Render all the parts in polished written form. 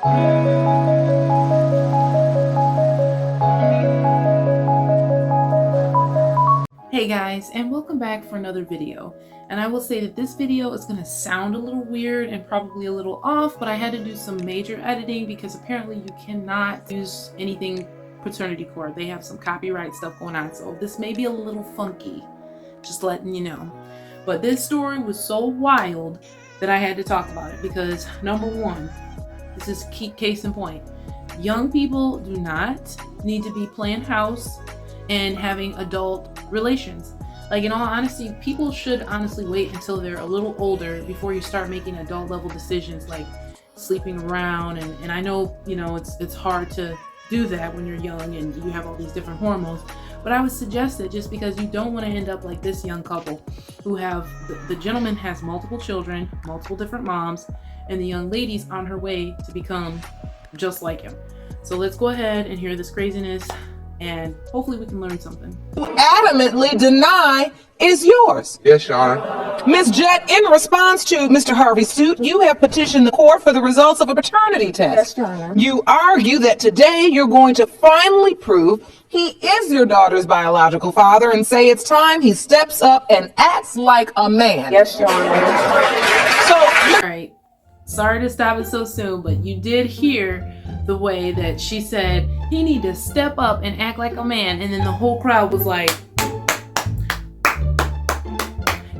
Hey guys, and welcome back for another video. And I will say that this video is going to sound a little weird and probably a little off, but I had to do some major editing because apparently you cannot use anything Paternity Court. They have some copyright stuff going on, so this may be a little funky, just letting you know. But this story was so wild that I had to talk about it because, number one, this is key case in point. Young people do not need to be playing house and having adult relations. Like, in all honesty, people should honestly wait until they're a little older before you start making adult level decisions like sleeping around. And I know, it's hard to do that when you're young and you have all these different hormones, but I would suggest that just because you don't want to end up like this young couple who have, the gentleman has multiple children, multiple different moms, and the young lady's on her way to become just like him. So let's go ahead and hear this craziness, and hopefully we can learn something. Adamantly deny is yours. Yes, Your Honor. Ms. Jett, in response to Mr. Harvey's suit, you have petitioned the court for the results of a paternity test. Yes, Your Honor. You argue that today you're going to finally prove he is your daughter's biological father and say it's time he steps up and acts like a man. Yes, Your Honor. So, All right, sorry to stop it so soon, but you did hear the way that she said he need to step up and act like a man, and then the whole crowd was like,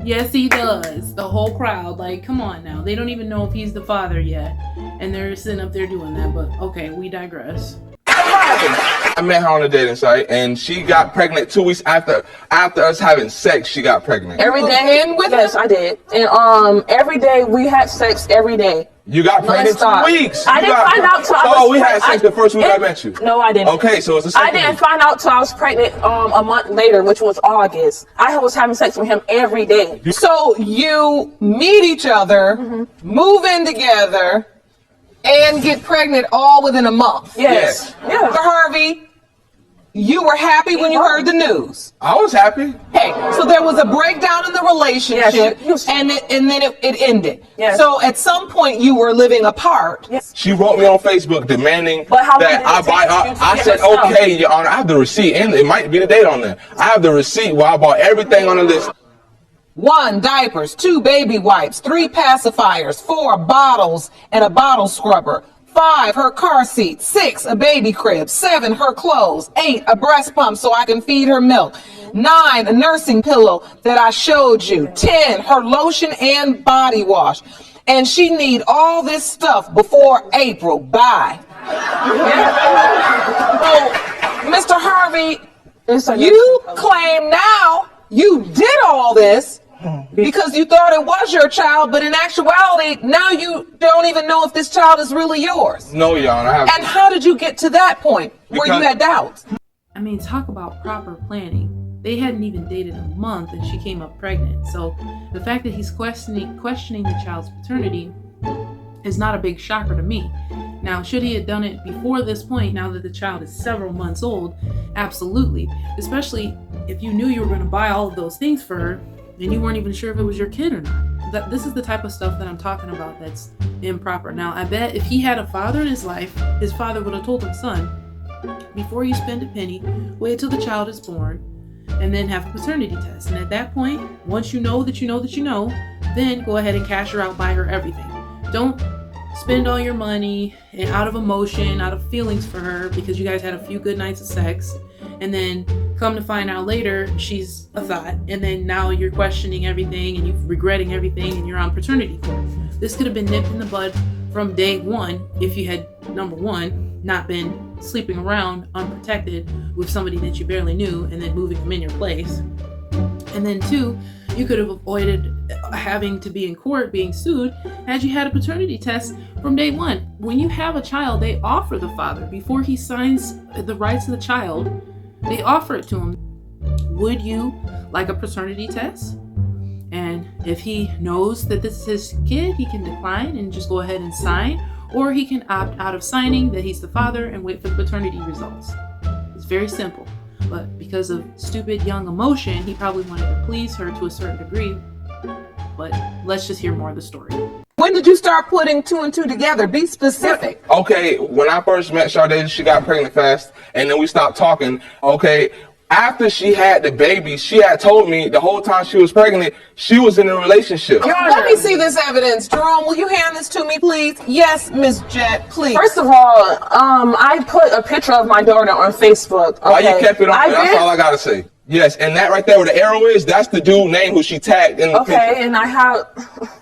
yes he does. The whole crowd, like, come on now, they don't even know if he's the father yet, and they're sitting up there doing that. But okay, we digress. I met her on a dating site, and she got pregnant 2 weeks after us having sex. She got pregnant. Every day? Yes, I did. And every day we had sex every day. You got pregnant 2 weeks. I didn't find out till I was we had sex the first week I met you. No, I didn't. Okay, so it's the second I didn't week. find out till I was pregnant a month later, which was August. I was having sex with him every day. so you meet each other, move in together, and get pregnant all within a month. Yes. Yeah. Mr. Harvey, you were happy when you heard the news. I was happy. Hey, so there was a breakdown in the relationship, Yes. and then it ended. Yes. So at some point you were living apart. Yes. She wrote me on Facebook demanding But how long that did it I buy. take you to I get said, her stuff? okay, Your Honor, I have the receipt, and it might be the date on there. I have the receipt where I bought everything on the list. 1, diapers. 2, baby wipes. 3, pacifiers. 4, bottles and a bottle scrubber. 5, her car seat. 6, a baby crib. 7, her clothes. 8, a breast pump so I can feed her milk. 9, a nursing pillow that I showed you. 10, her lotion and body wash. And she need all this stuff before April. Bye. So, Mr. Harvey, you claim now you did all this because you thought it was your child, but in actuality, now you don't even know if this child is really yours. No, Your Honor. I have. And how did you get to that point where you Because- had doubts? I mean, talk about proper planning. They hadn't even dated a month and she came up pregnant. So the fact that he's questioning the child's paternity is not a big shocker to me. Now, should he have done it before this point, now that the child is several months old? Absolutely. Especially if you knew you were going to buy all of those things for her and you weren't even sure if it was your kid or not. This is the type of stuff that I'm talking about that's improper. Now, I bet if he had a father in his life, his father would have told him, son, before you spend a penny, wait till the child is born and then have a paternity test. And at that point, once you know that you know that you know, then go ahead and cash her out, buy her everything. Don't spend all your money and out of emotion, out of feelings for her because you guys had a few good nights of sex, and then come to find out later she's a thought, and then now you're questioning everything and you're regretting everything and you're on paternity court. This could have been nipped in the bud from day one if you had, number one, not been sleeping around unprotected with somebody that you barely knew and then moving them in your place. And then 2, you could have avoided having to be in court being sued had you had a paternity test from day one. When you have a child, they offer the father, before he signs the rights of the child, they offer it to him. Would you like a paternity test? And if he knows that this is his kid, he can decline and just go ahead and sign, or he can opt out of signing that he's the father and wait for the paternity results. It's very simple. But because of stupid young emotion, he probably wanted to please her to a certain degree. But let's just hear more of the story. When did you start putting 2 and 2 together? Be specific. Okay, when I first met Sade, she got pregnant fast, and then we stopped talking. Okay, after she had the baby, she had told me the whole time she was pregnant, she was in a relationship. Let me see this evidence. Jerome, will you hand this to me, please? Yes, Miss Jet, please. First of all, I put a picture of my daughter on Facebook. Okay? Why you kept it on? That's all I gotta say. Yes, and that right there where the arrow is, that's the dude name who she tagged in the picture. Okay, and I have...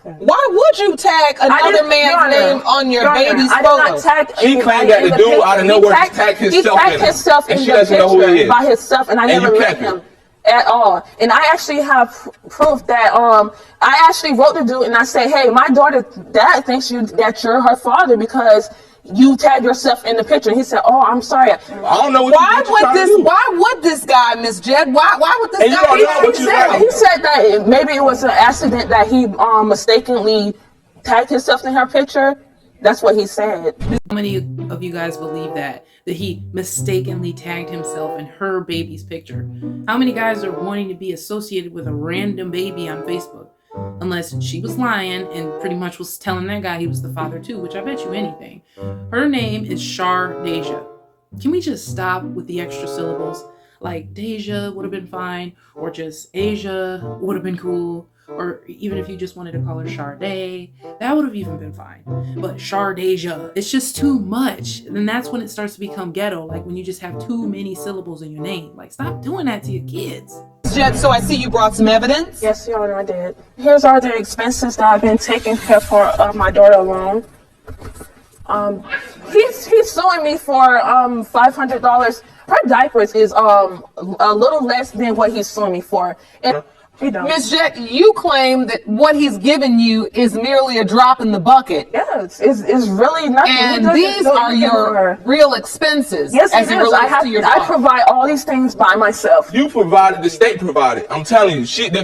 Why would you tag another man's name on your baby's photo? I did not tag She claimed that the dude out of nowhere tagged himself in it, and she doesn't know who he is. By himself, and I never met him at all. And I actually have proof that I actually wrote the dude and I said, hey, my daughter dad thinks that you're her father because you tagged yourself in the picture. And he said, oh, I'm sorry. I don't know Why would this guy, Miss Jed? Why would this guy? He said that maybe it was an accident that he mistakenly tagged himself in her picture. That's what he said. How many of you guys believe that he mistakenly tagged himself in her baby's picture? How many guys are wanting to be associated with a random baby on Facebook? Unless she was lying and pretty much was telling that guy he was the father too, which I bet you anything. Her name is Shar Deja. Can we just stop with the extra syllables? Like Deja would have been fine, or just Asia would have been cool, or even if you just wanted to call her Sade, that would have even been fine. But Shar Deja, it's just too much. And that's when it starts to become ghetto, like when you just have too many syllables in your name. Like, stop doing that to your kids. Jet, so I see you brought some evidence. Yes, Your Honor, I did. Here's all the expenses that I've been taking care for my daughter alone. He's suing me for $500. Her diapers is a little less than what he's suing me for. And Miss Jet, you claim that what he's given you is merely a drop in the bucket. Yes, it's really nothing. And these are your real expenses. Yes, as it relates to your daughter. I provide all these things by myself. You provided, the state provided. I'm telling you, the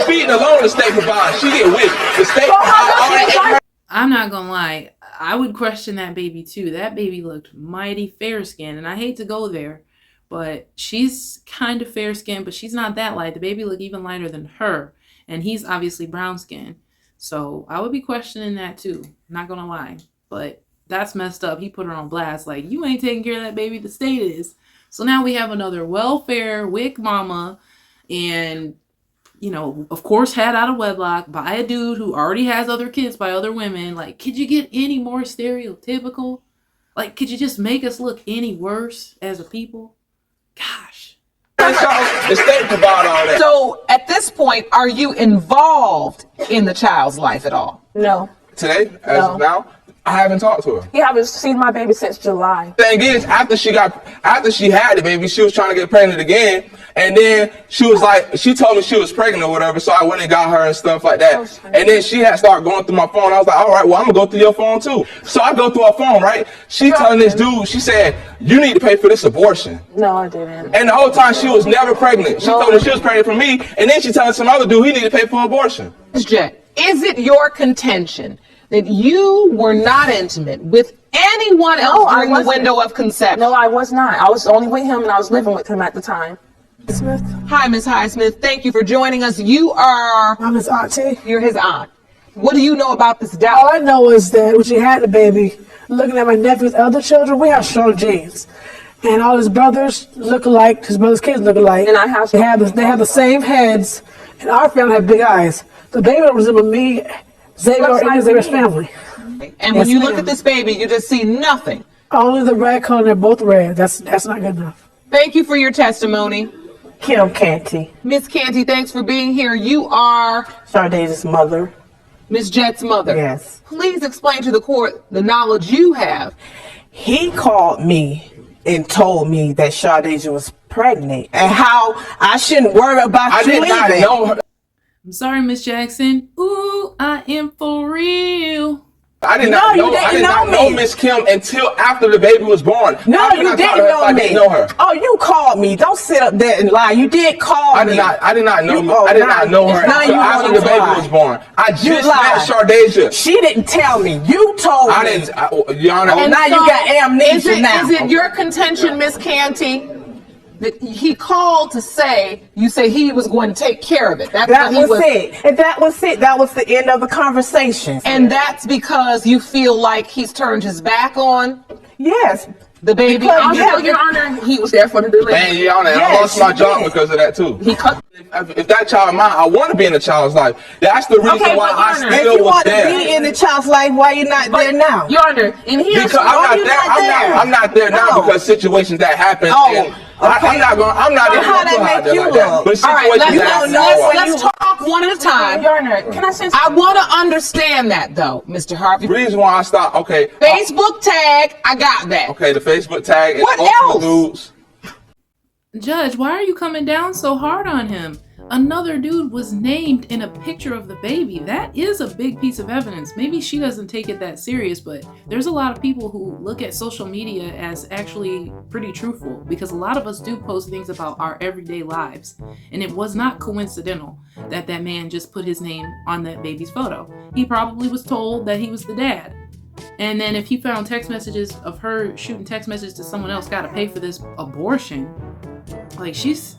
feeding alone, the state provided. She get with the state provided. I'm not gonna lie, I would question that baby too. That baby looked mighty fair skinned, and I hate to go there, but she's kind of fair skinned, but she's not that light. The baby looked even lighter than her, and he's obviously brown skinned. So I would be questioning that too. Not gonna lie, but that's messed up. He put her on blast, like, you ain't taking care of that baby, the state is. So now we have another welfare WIC mama, and you know, of course, had out of wedlock by a dude who already has other kids by other women. Like, could you get any more stereotypical? Like, could you just make us look any worse as a people? Gosh. The state provide all that. So, at this point, are you involved in the child's life at all? No. Today, as of now, I haven't talked to her. You haven't seen my baby since July. Thing is, after she had the baby, she was trying to get pregnant again, and then she was like, she told me she was pregnant or whatever, so I went and got her and stuff like that. And then she had started going through my phone. I was like, all right, well, I'm gonna go through your phone too. So I go through her phone, right? She telling this dude, she said, you need to pay for this abortion. No, I didn't. And the whole time she was never pregnant. She told me she was pregnant for me, and then she telling some other dude he need to pay for abortion. Ms. Jet, is it your contention that you were not intimate with anyone else during the window of conception? No, I was not. I was only with him, and I was living with him at the time. Smith. Hi, Ms. Highsmith. Thank you for joining us. You are... I'm his auntie. You're his aunt. What do you know about this All doubt? I know is that when she had the baby, looking at my nephew's other children, we have strong genes. And all his brothers look alike, his brother's kids look alike. And I have... They have the same heads, and our family have big eyes. The baby don't resemble me, Xavier, and Xavier's family. And when you look at this baby, you just see nothing. Only the red color, they're both red. That's not good enough. Thank you for your testimony. Kim Canty, Miss Canty, thanks for being here. You are Sade's mother. Miss Jet's mother. Yes. Please explain to the court the knowledge you have. He called me and told me that Sade was pregnant and how I shouldn't worry about I you did not leaving. know her. I'm sorry, Miss Jackson. Ooh, I am for real. I did not know Miss Kim until after the baby was born. No, you didn't know me. I didn't know her. Oh, you called me. Don't sit up there and lie. You did call me. I did not know. I did not know her Now until you after want the to baby lie. was born. I just met lied. Shardasia. She didn't tell me. You told me. I didn't. Your Honor. And now you got amnesia now. Is it your contention, Miss Canty, He called to say, you say he was going to take care of it. That was it. And that was it. That was the end of the conversation. And that's because you feel like he's turned his back on Yes. the baby. Because- Also, Your Honor, he was there for the delivery. And Your Honor, I Yes, lost my you job did. because of that too. He cut. If that child of mine, I want to be in the child's life. That's the reason Okay, why but I Your Honor, If still you was want to there. be in the child's life, why you not there now? Your Honor, and here's Because I'm not you there. not there? I'm not there now No. because situations that happen. Oh, and okay. I'm not even How that gonna make put you like that. look? But All right, situations that happen. let's talk one at a time. Your Honor, can I say I want to understand that though, Mr. Harvey. The reason why I stopped, okay. Facebook tag, I got that. Okay, the Facebook tag. And What Ultimate else? Dudes. Judge, why are you coming down so hard on him? Another dude was named in a picture of the baby. That is a big piece of evidence. Maybe she doesn't take it that serious, but there's a lot of people who look at social media as actually pretty truthful, because a lot of us do post things about our everyday lives. And it was not coincidental that that man just put his name on that baby's photo. He probably was told that he was the dad. And then if he found text messages of her shooting text messages to someone else, gotta pay for this abortion. Like she's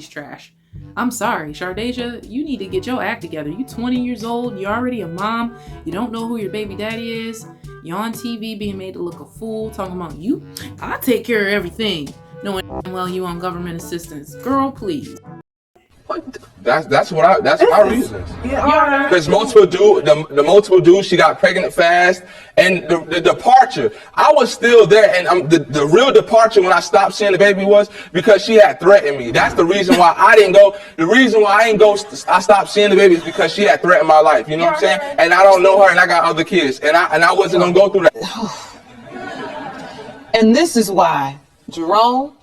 trash. I'm sorry, Shardasia, you need to get your act together. You 20 years old, you're already a mom, you don't know who your baby daddy is, you're on TV being made to look a fool, talking about you, I take care of everything, knowing well you on government assistance. Girl, please. That's my reasons. Yeah. There's multiple dudes, the multiple dudes, she got pregnant fast, and the departure, I was still there, and the real departure when I stopped seeing the baby was because she had threatened me. That's the reason why I didn't go. The reason why I stopped seeing the baby is because she had threatened my life. You know what I'm saying? And I don't know her, and I got other kids, and I wasn't gonna go through that. And this is why, Jerome,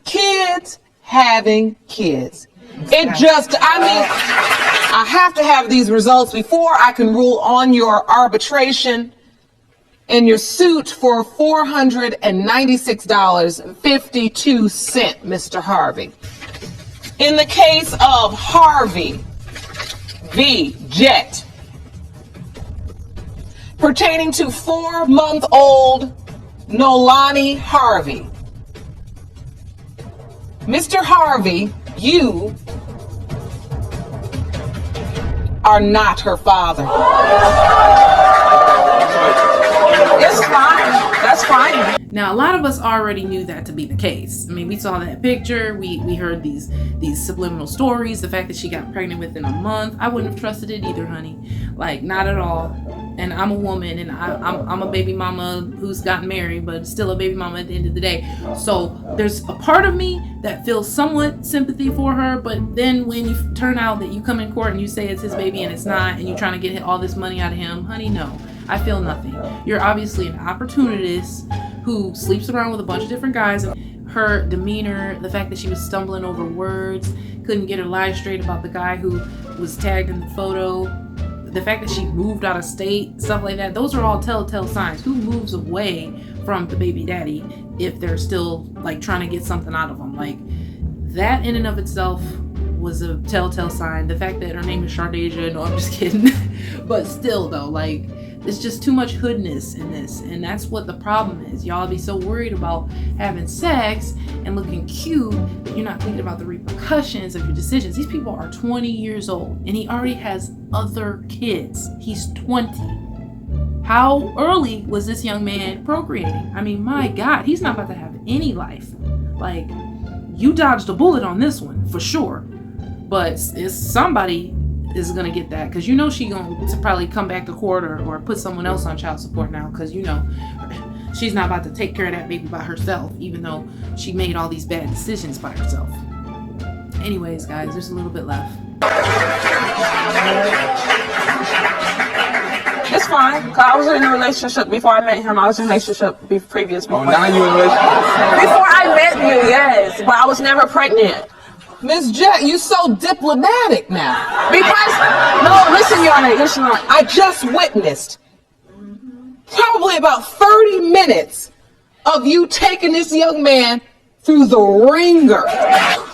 kids having kids. It just, I have to have these results before I can rule on your arbitration and your suit for $496.52, Mr. Harvey. In the case of Harvey v. Jet, pertaining to 4-month-old Nolani Harvey. Mr. Harvey, you are not her father. it's fine. That's fine. Now, a lot of us already knew that to be the case. I mean, we saw that picture, we heard these subliminal stories, the fact that she got pregnant within a month. I wouldn't have trusted it either, honey. Like, not at all. And I'm a woman, and I'm a baby mama who's gotten married, but still a baby mama at the end of the day. So there's a part of me that feels somewhat sympathy for her, but then when you turn out that you come in court and you say it's his baby and it's not, and you're trying to get all this money out of him, honey, no. I feel nothing. You're obviously an opportunist who sleeps around with a bunch of different guys. Her demeanor, the fact that she was stumbling over words, couldn't get her lies straight about the guy who was tagged in the photo, the fact that she moved out of state, stuff like that, those are all telltale signs. Who moves away from the baby daddy if they're still like trying to get something out of them? Like that in and of itself was a telltale sign. The fact that her name is Shardasia, no, I'm just kidding. But still though, like it's just too much hoodness in this, and that's what the problem is. Y'all be so worried about having sex and looking cute that you're not thinking about the repercussions of your decisions. These people are 20 years old, and he already has other kids. He's 20. How early was this young man procreating? I mean, my God, he's not about to have any life. Like, you dodged a bullet on this one, for sure. But it's somebody is gonna get that, because you know she gonna probably come back to court or put someone else on child support now, because you know she's not about to take care of that baby by herself, even though she made all these bad decisions by herself. Anyways, guys, there's a little bit left. It's fine. 'Cause I was in a relationship before I met him. I was in a relationship before. Oh, now you in a relationship? Before I met you, yes. But I was never pregnant. Miss Jet, you so diplomatic now. Because, no, listen, Your Honor. Listen, Your Honor. I just witnessed probably about 30 minutes of you taking this young man through the ringer.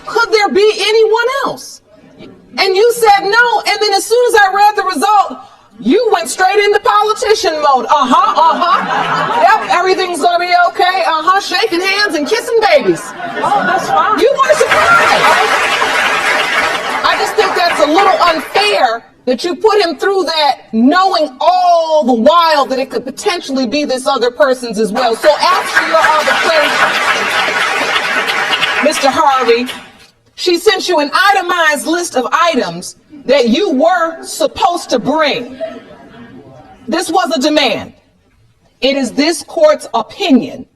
Could there be anyone else? And you said no, and then as soon as I read the result, You went straight into politician mode. Yep, everything's gonna be okay. Shaking hands and kissing babies. Oh, that's fine. You weren't surprised. I just think that's a little unfair that you put him through that, knowing all the while that it could potentially be this other person's as well. So after your arbitration, Mr. Harvey, she sent you an itemized list of items that you were supposed to bring. This was a demand. It is this court's opinion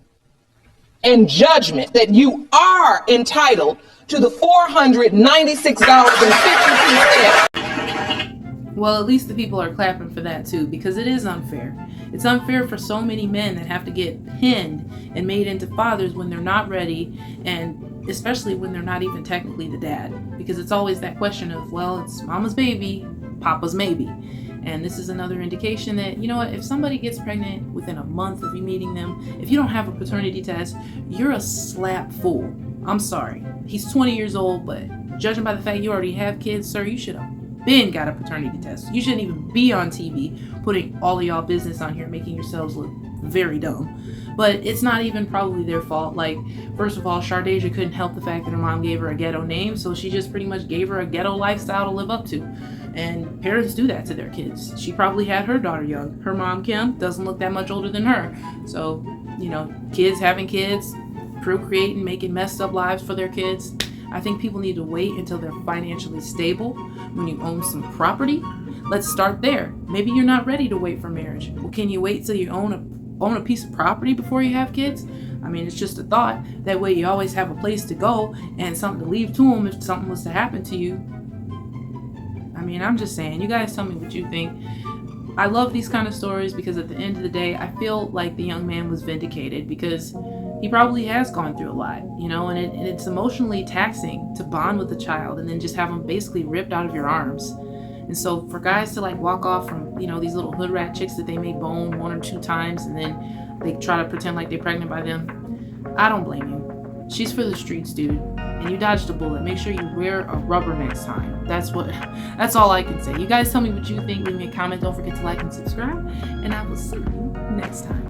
and judgment that you are entitled to the $496.52. Well, at least the people are clapping for that too, because it is unfair. It's unfair for so many men that have to get pinned and made into fathers when they're not ready, and especially when they're not even technically the dad, because it's always that question of, well, it's mama's baby, papa's maybe. And this is another indication that, you know what, if somebody gets pregnant within a month of you meeting them, if you don't have a paternity test, you're a slap fool. I'm sorry. He's 20 years old, but judging by the fact you already have kids, sir, you should have been got a paternity test. You shouldn't even be on TV putting all of y'all business on here, making yourselves look very dumb. But it's not even probably their fault. Like, first of all, Shardasia couldn't help the fact that her mom gave her a ghetto name, so she just pretty much gave her a ghetto lifestyle to live up to. And parents do that to their kids. She probably had her daughter young. Her mom, Kim, doesn't look that much older than her. So, you know, kids having kids, procreating, making messed up lives for their kids. I think people need to wait until they're financially stable. When you own some property, let's start there. Maybe you're not ready to wait for marriage. Well, can you wait till you own a piece of property before you have kids? I mean, it's just a thought. That way you always have a place to go and something to leave to them if something was to happen to you. I mean, I'm just saying, you guys tell me what you think. I love these kind of stories because at the end of the day, I feel like the young man was vindicated because he probably has gone through a lot, you know, and it's emotionally taxing to bond with a child and then just have them basically ripped out of your arms. And so for guys to like walk off from, you know, these little hood rat chicks that they may bone 1 or 2 times and then they try to pretend like they're pregnant by them, I don't blame you. She's for the streets, dude. And you dodged a bullet. Make sure you wear a rubber next time. That's all I can say. You guys tell me what you think. Leave me a comment. Don't forget to like and subscribe. And I will see you next time.